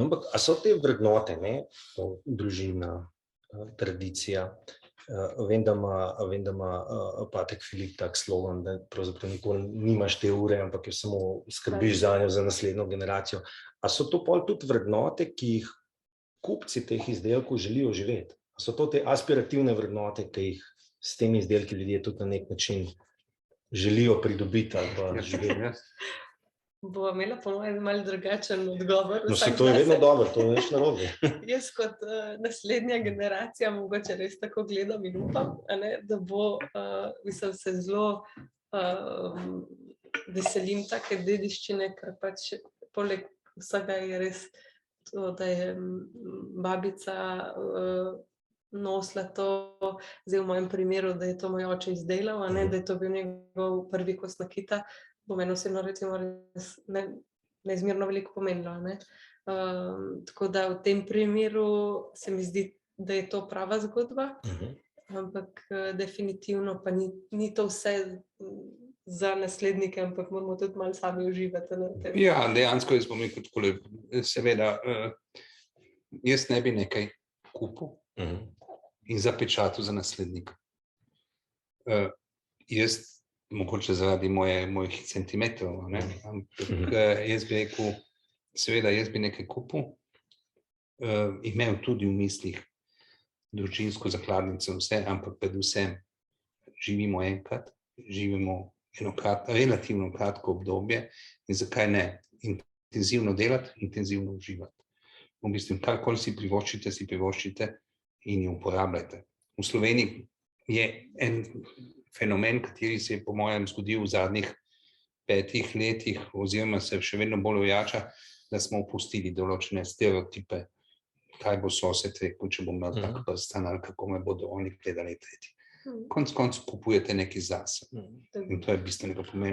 No, ampak, a so te vrednote, ne, družina, tradicija, vem, da ima Patek Filip tak slogan, da pravzaprav nikoli nimaš te ure, ampak jo samo skrbiš zanjo za naslednjo generacijo. A so to pol tudi vrednote, ki jih kupci teh izdelkov želijo živeti? A so to te aspirativne vrednote, ki jih s temi izdelki ljudje tudi na nek način želijo pridobiti ali pa živeti? Bova imela po mojem malo drugačen odgovor. No, se to je vedno dobro, to je nič narobe. Jaz kot naslednja generacija mogoče res tako gledam in upam, da bo, mislim, se zelo veselim take dediščine, ker pač poleg vsega je res to, da je babica nosila to, zdaj v mojem primeru, da je to moj oče izdelal, da je to bil njegov prvi kos nakita, bo meni osebno recimo res neizmerno veliko pomenilo. Tako da v tem primeru se mi zdi, da je to prava zgodba, ampak definitivno pa ni to vse za naslednike, ampak moramo tudi malo sami uživati. Ja, dejansko jaz bom rekel takole, seveda, jaz ne bi nekaj kupil in zapečatil za naslednika. Jaz mogoče zaradi mojih centimetrov, ampak jaz bi rekel, seveda jaz bi nekaj kupil, imel tudi v mislih družinsko zakladnico vse, ampak predvsem živimo enkrat, živimo relativno kratko obdobje in zakaj ne, intenzivno delati, intenzivno uživati. V bistvu, karkoli si privoščite in jo uporabljajte. V Sloveniji je en fenomen, kateri se je po mojem zgodil v zadnjih 5 letih, oziroma se še vedno bolj ojača, da smo opustili določene stereotipe, kaj bo sosed rekel, če bom imel tak prstan, ali kako me bodo oni gledali tretji. Konec kupujete nekaj zase. In to je bistvenega pomena.